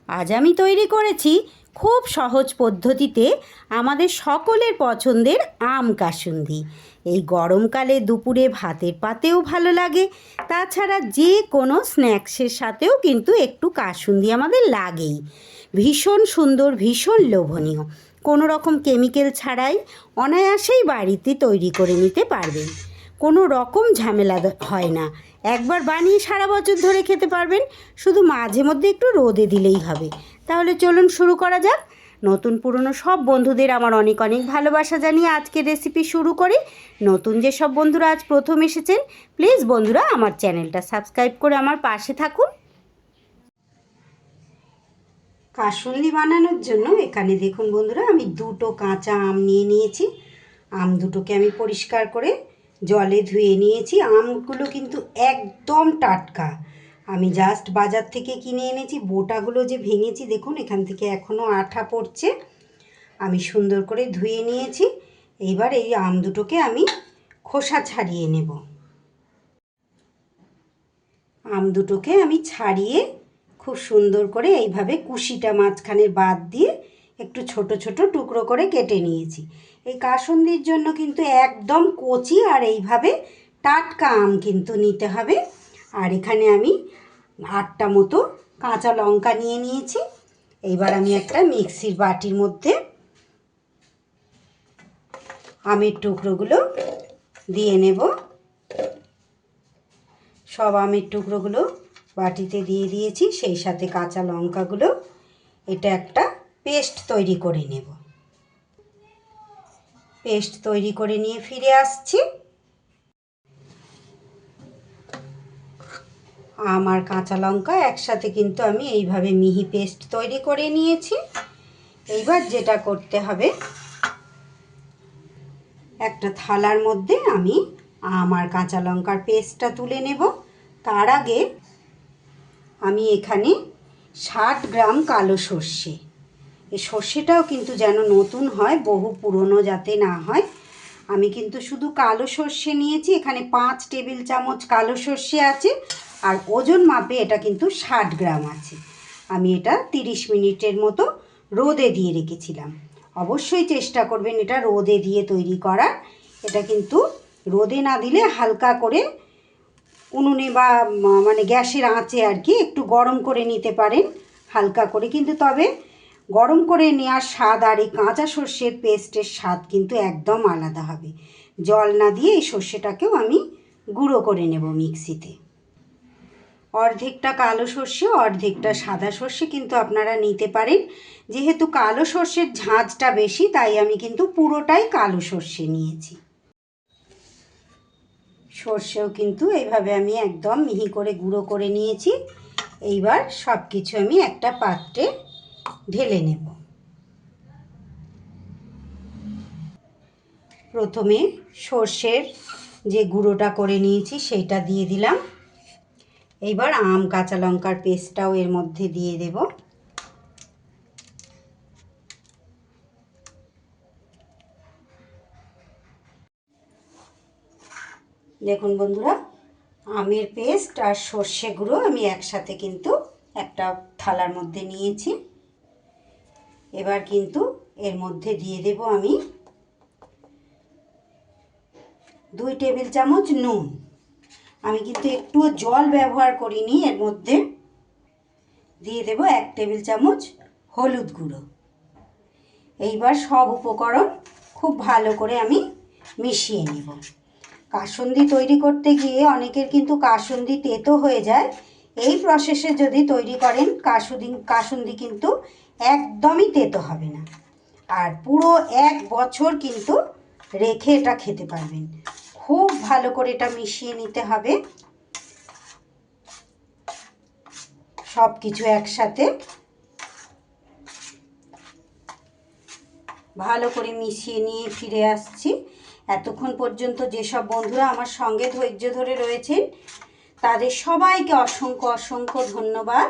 আজ আমি তৈরি করেছি খুব সহজ পদ্ধতিতে আমাদের সকলের পছন্দের আম কাসুন্দি। এই গরমকালে দুপুরে ভাতের পাতেও ভালো লাগে, তাছাড়া যে কোনো স্ন্যাক্সের সাথেও কিন্তু একটু কাসুন্দি আমাদের লাগেই। ভীষণ সুন্দর, ভীষণ লোভনীয়, কোনো রকম কেমিক্যাল ছাড়াই অনায়াসেই বাড়িতে তৈরি করে নিতে পারবেন। কোনো রকম ঝামেলা হয় না, একবার বানিয়ে সারা বছর ধরে খেতে পারবেন, শুধু মাঝে মধ্যে একটু রোদে দিলেই হবে। তাহলে চলুন শুরু করা যাক। নতুন পুরনো সব বন্ধুদের আমার অনেক অনেক ভালোবাসা জানিয়ে আজকের রেসিপি শুরু করি। নতুন যেসব বন্ধুরা আজ প্রথম এসেছেন, প্লিজ বন্ধুরা আমার চ্যানেলটা সাবস্ক্রাইব করে আমার পাশে থাকুন। কাসুন্দি বানানোর জন্য এখানে দেখুন বন্ধুরা, আমি দুটো কাঁচা আম নিয়ে নিয়েছি। আম দুটোকে আমি পরিষ্কার করে জলে ধুয়ে নিয়েছি। আমগুলো কিন্তু একদম টাটকা, আমি জাস্ট বাজার থেকে কিনে এনেছি। বোটাগুলো যে ভেঙেছি দেখুন, এখান থেকে এখনও আঠা পড়ছে। আমি সুন্দর করে ধুয়ে নিয়েছি। এইবার এই আম দুটোকে আমি খোসা ছাড়িয়ে নেব। আম দুটোকে আমি ছাড়িয়ে খুব সুন্দর করে এইভাবে কুশিটা মাঝখানে বাদ দিয়ে একটু ছোট ছোট টুকরো করে কেটে নিয়েছি। এই কাসুন্দির জন্য কিন্তু একদম কচি আর এইভাবে টাটকা আম কিন্তু নিতে হবে। আর এখানে আমি 8টা মতো কাঁচা লঙ্কা নিয়ে নিয়েছি। এইবার আমি একটা মিক্সির বাটির মধ্যে আমের টুকরোগুলো দিয়ে নেব। সব আমের টুকরোগুলো বাটিতে দিয়ে দিয়েছি, সেই সাথে কাঁচা লঙ্কাগুলো। এটা একটা পেস্ট তৈরি করে নেব। পেস্ট তৈরি করে নিয়ে ফিরে আসছি। আম আর কাঁচা লঙ্কা একসাথে কিন্তু আমি এইভাবে মিহি পেস্ট তৈরি করে নিয়েছি। এইবার যেটা করতে হবে, একটা থালার মধ্যে আমি আম আর কাঁচা লঙ্কার পেস্টটা তুলে নেব। তার আগে আমি এখানে 60 গ্রাম কালো সর্ষে, এই সর্ষেটাও কিন্তু যেন নতুন হয়, বহু পুরনো যাতে না হয়। আমি কিন্তু শুধু কালো সর্ষে নিয়েছি। এখানে 5 টেবিল চামচ কালো সর্ষে আছে, আর ওজন মাপে এটা কিন্তু 60 গ্রাম আছে। আমি এটা 30 মিনিটের মতো রোদে দিয়ে রেখেছিলাম। অবশ্যই চেষ্টা করবেন এটা রোদে দিয়ে তৈরি করার। এটা কিন্তু রোদে না দিলে হালকা করে উনুনে বা মানে গ্যাসের আঁচে আর কি একটু গরম করে নিতে পারেন, হালকা করে। কিন্তু তবে গরম করে নেওয়ার স্বাদ আর এই কাঁচা সর্ষের পেস্টের স্বাদ কিন্তু একদম আলাদা হবে। জল না দিয়ে এই সর্ষেটাকেও আমি গুঁড়ো করে নেব মিক্সিতে। অর্ধেকটা কালো সর্ষে, অর্ধেকটা সাদা সর্ষে কিন্তু আপনারা নিতে পারেন। যেহেতু কালো সর্ষের ঝাঁঝটা বেশি, তাই আমি কিন্তু পুরোটাই কালো সর্ষে নিয়েছি। সর্ষেও কিন্তু এইভাবে আমি একদম মিহি করে গুঁড়ো করে নিয়েছি। এইবার সব কিছু আমি একটা পাত্রে ঢেলে নেব। প্রথমে সর্ষের যে গুঁড়োটা করে নিয়েছি সেইটা দিয়ে দিলাম। এইবার আম কাঁচা লঙ্কার পেস্টটাও এর মধ্যে দিয়ে দেব। দেখুন বন্ধুরা, আমের পেস্ট আর সর্ষে গুঁড়ো আমি একসাথে কিন্তু একটা থালার মধ্যে নিয়েছি। এবার কিন্তু এর মধ্যে দিয়ে দেব আমি 2 টেবিল চামচ নুন। আমি কিন্তু একটুও জল ব্যবহার করিনি। এর মধ্যে দিয়ে দেব 1 টেবিল চামচ হলুদ গুঁড়ো। এইবার সব উপকরণ খুব ভালো করে আমি মিশিয়ে নেব। কাসুন্দি তৈরি করতে গিয়ে অনেকের কিন্তু কাসুন্দি তেতো হয়ে যায়। এই প্রসেসে যদি তৈরি করেন কাসুন্দি কিন্তু একদমই তেতো হবে না, আর পুরো 1 বছর কিন্তু রেখে এটা খেতে পারবেন। খুব ভালো করে এটা মিশিয়ে নিতে হবে সব কিছু একসাথে। ভালো করে মিশিয়ে নিয়ে ফিরে আসছি। এতক্ষণ পর্যন্ত যেসব বন্ধুরা আমার সঙ্গে ধৈর্য ধরে রয়েছেন, তাদের সবাইকে অসংখ্য অসংখ্য ধন্যবাদ।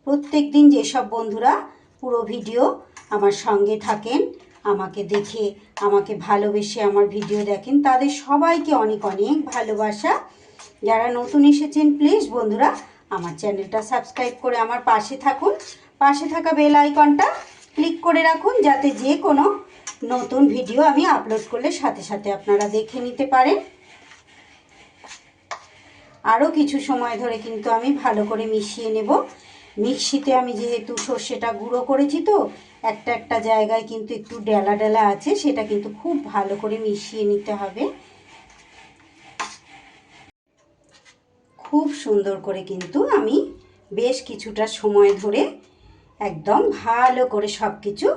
প্রত্যেক দিন যেসব বন্ধুরা পুরো ভিডিও আমার সঙ্গে থাকেন, আমাকে দেখে আমাকে ভালোবেসে আমার ভিডিও দেখেন, তাদের সবাইকে অনেক অনেক ভালোবাসা। যারা নতুন এসেছেন, প্লিজ বন্ধুরা আমার চ্যানেলটা সাবস্ক্রাইব করে আমার পাশে থাকুন। পাশে থাকা বেল আইকনটা ক্লিক করে রাখুন, যাতে যে কোনো নতুন ভিডিও আমি আপলোড করলে সাথে সাথে আপনারা দেখে নিতে পারেন। আরও কিছু সময় ধরে কিন্তু আমি ভালো করে মিশিয়ে নেব। মিক্সিতে আমি যেহেতু সর্ষেটা গুঁড়ো করেছি, তো একটা একটা জায়গায় কিন্তু একটু ডেলা ডেলা আছে, সেটা কিন্তু খুব ভালো করে মিশিয়ে নিতে হবে। খুব সুন্দর করে কিন্তু আমি বেশ কিছুটা সময় ধরে একদম ভালো করে সব কিছু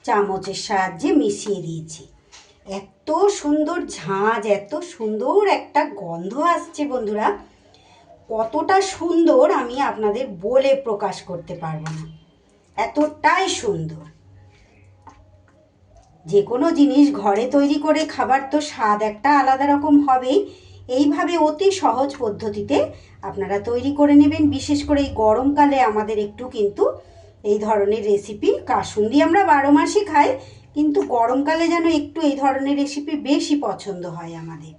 চামচের সাহায্যে মিশিয়ে দিয়েছি। এত সুন্দর ঝাঁঝ, এত সুন্দর একটা গন্ধ আসছে বন্ধুরা, কতটা সুন্দর আমি আপনাদের বলে প্রকাশ করতে পারবো না, এতটাই সুন্দর। যে কোনো জিনিস ঘরে তৈরি করে খাবার তো স্বাদ একটা আলাদা রকম হবেই। এইভাবে অতি সহজ পদ্ধতিতে আপনারা তৈরি করে নেবেন। বিশেষ করে এই গরমকালে আমাদের একটু কিন্তু এই ধরনের রেসিপি, কাসুন্দি আমরা 12 মাসই খাই, কিন্তু গরমকালে যেন একটু এই ধরনের রেসিপি বেশি পছন্দ হয় আমাদের।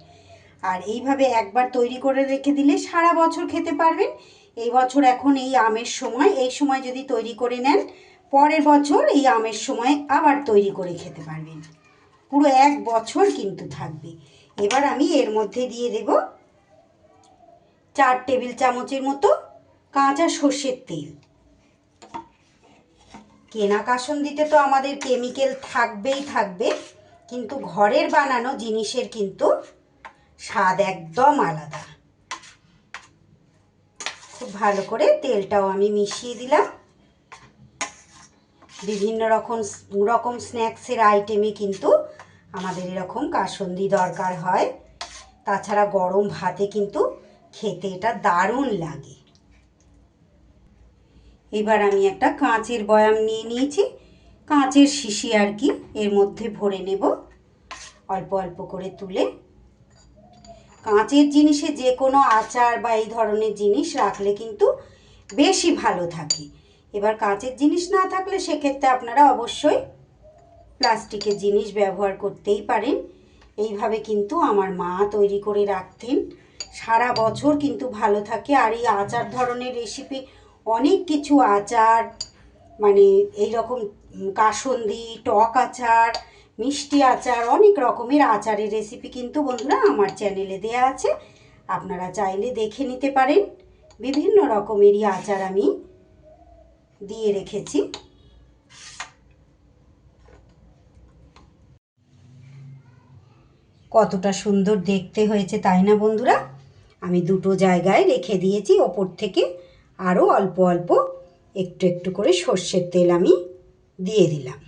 আর এইভাবে একবার তৈরি করে রেখে দিলে সারা বছর খেতে পারবেন। এই বছর এখন এই আমের সময়, এই সময় যদি তৈরি করে নেন, পরের বছর এই আমের সময় আবার তৈরি করে খেতে পারবেন, পুরো 1 বছর কিন্তু থাকবে। এবার আমি এর মধ্যে দিয়ে দেব 4 টেবিল চামচের মতো কাঁচা সর্ষের তেল। কেনা কাসুন্দিতে তো আমাদের কেমিক্যাল থাকবেই থাকবে, কিন্তু ঘরের বানানো জিনিসের কিন্তু স্বাদ একদম আলাদা। খুব ভালো করে তেলটাও আমি মিশিয়ে দিলাম। বিভিন্ন রকম স্ন্যাক্সের আইটেমে কিন্তু আমাদের এরকম কাসুন্দি দরকার হয়। তাছাড়া গরম ভাতে কিন্তু খেতে এটা দারুণ লাগে। এবার আমি একটা কাঁচের বয়াম নিয়ে নিয়েছি, কাঁচের শিশি আর কি, এর মধ্যে ভরে নেব অল্প অল্প করে তুলে। কাঁচের জিনিসে যে কোনো আচার বা এই ধরনের জিনিস রাখলে কিন্তু বেশি ভালো থাকে। এবার কাঁচের জিনিস না থাকলে সেক্ষেত্রে আপনারা অবশ্যই প্লাস্টিকের জিনিস ব্যবহার করতেই পারেন। এইভাবে কিন্তু আমার মা তৈরি করে রাখতেন, সারা বছর কিন্তু ভালো থাকে। আর এই আচার ধরনের রেসিপি অনেক কিছু আচার, মানে এই রকম কাসুন্দি, টক আচার, মিষ্টি আচার, অনেক রকমের আচারের রেসিপি কিন্তু বন্ধুরা আমার চ্যানেলে দেয়া আছে, আপনারা চাইলে দেখে নিতে পারেন। বিভিন্ন রকমেরই আচার আমি দিয়ে রেখেছি। কতটা সুন্দর দেখতে হয়েছে তাই না বন্ধুরা? আমি দুটো জায়গায় রেখে দিয়েছি, ওপর থেকে আরও অল্প অল্প একটু একটু করে সর্ষের তেল আমি দিয়ে দিলাম।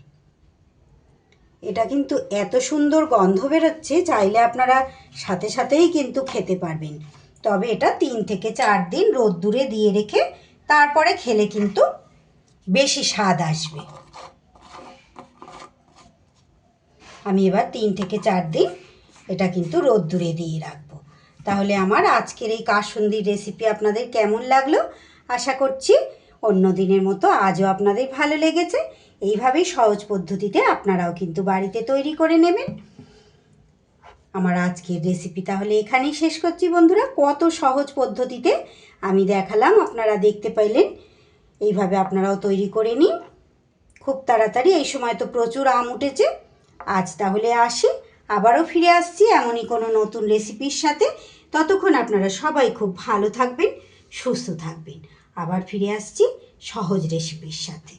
এটা কিন্তু এত সুন্দর গন্ধ বেরোচ্ছে, চাইলে আপনারা সাথে সাথেই কিন্তু খেতে পারবেন। তবে এটা 3 থেকে 4 দিন রোদ্দুরে দিয়ে রেখে তারপরে খেলে কিন্তু বেশি স্বাদ আসবে। আমি এবার 3 থেকে 4 দিন এটা কিন্তু রোদ্দুরে দিয়ে রাখবো। তাহলে আমার আজকের এই কাসুন্দির রেসিপি আপনাদের কেমন লাগলো? আশা করছি অন্য দিনের মতো আজও আপনাদের ভালো লেগেছে। এইভাবেই সহজ পদ্ধতিতে আপনারাও কিন্তু বাড়িতে তৈরি করে নেবেন। আমার আজকের রেসিপি তাহলে এখানেই শেষ করছি বন্ধুরা। কত সহজ পদ্ধতিতে আমি দেখালাম, আপনারা দেখতে পাইলেন। এইভাবে আপনারাও তৈরি করে নিন খুব তাড়াতাড়ি। এই সময় তো প্রচুর আম উঠেছে। আজ তাহলে আসি, আবারও ফিরে আসছি এমনই কোনো নতুন রেসিপির সাথে। ততক্ষণ আপনারা সবাই খুব ভালো থাকবেন, সুস্থ থাকবেন। আবার ফিরে আসছি সহজ রেসিপির সাথে।